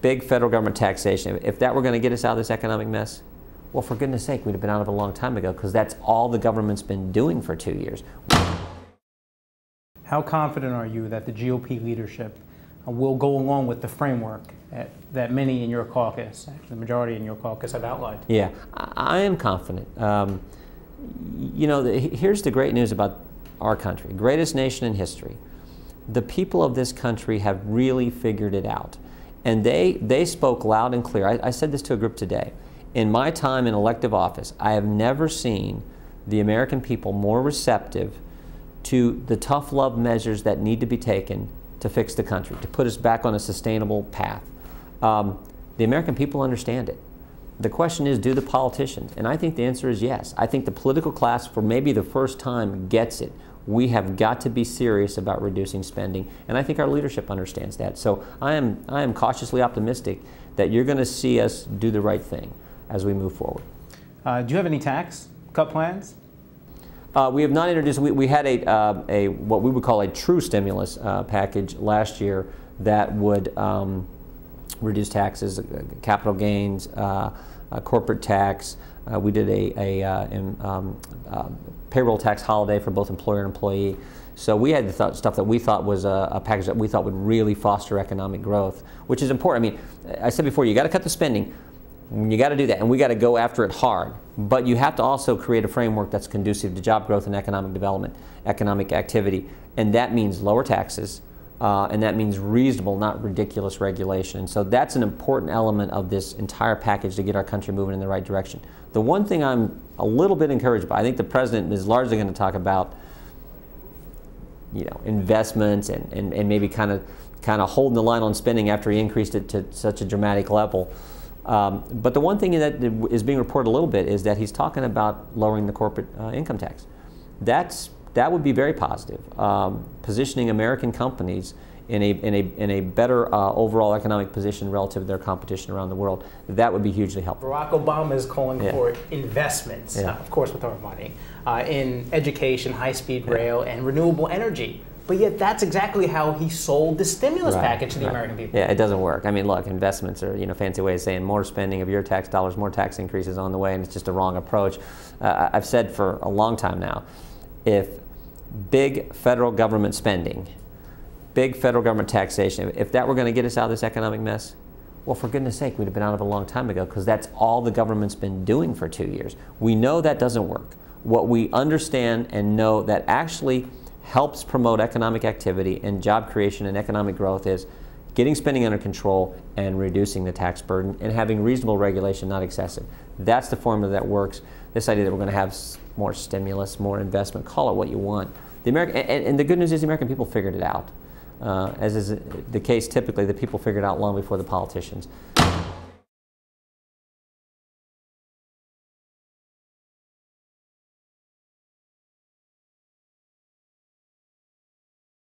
Big federal government taxation. If that were going to get us out of this economic mess, well, for goodness sake, we'd have been out of it a long time ago, because that's all the government's been doing for 2 years. How confident are you that the GOP leadership will go along with the framework that many in your caucus, actually the majority in your caucus, have outlined? Yeah, I am confident. You know, here's the great news about our country, greatest nation in history. The people of this country have really figured it out. And they spoke loud and clear. I said this to a group today. In my time in elective office, I have never seen the American people more receptive to the tough love measures that need to be taken to fix the country, to put us back on a sustainable path. The American people understand it. The question is, do the politicians? And I think the answer is yes. I think the political class, for maybe the first time, gets it. We have got to be serious about reducing spending, and I think our leadership understands that. So I am cautiously optimistic that you're going to see us do the right thing as we move forward. Do you have any tax cut plans? We have not introduced. We had a what we would call a true stimulus package last year that would reduce taxes, capital gains, corporate tax. We did a payroll tax holiday for both employer and employee. So we had the stuff that we thought was a package that we thought would really foster economic growth, which is important. I mean, I said before, you got to cut the spending. You got to do that, and we got to go after it hard. But you have to also create a framework that's conducive to job growth and economic development, economic activity, and that means lower taxes, and that means reasonable, not ridiculous regulation. And so that's an important element of this entire package to get our country moving in the right direction. The one thing I'm a little bit encouraged by, I think the president is largely going to talk about, you know, investments and maybe kind of holding the line on spending after he increased it to such a dramatic level. But the one thing that is being reported a little bit is that he's talking about lowering the corporate income tax. That would be very positive, positioning American companies in a better overall economic position relative to their competition around the world. That would be hugely helpful. Barack Obama is calling for investments, of course with our money, in education, high-speed rail, and renewable energy. But yet that's exactly how he sold the stimulus package to the American people. Yeah, it doesn't work. I mean, look, investments are, you know, fancy way of saying more spending of your tax dollars, more tax increases on the way, and it's just a wrong approach. I've said for a long time now, if big federal government spending, big federal government taxation, if that were going to get us out of this economic mess, well, for goodness sake, we'd have been out of it a long time ago, because that's all the government's been doing for 2 years. We know that doesn't work. What we understand and know that actually helps promote economic activity and job creation and economic growth is getting spending under control and reducing the tax burden and having reasonable regulation, not excessive. That's the formula that works. This idea that we're going to have more stimulus, more investment, call it what you want. And the good news is the American people figured it out. As is the case typically, the people figured it out long before the politicians.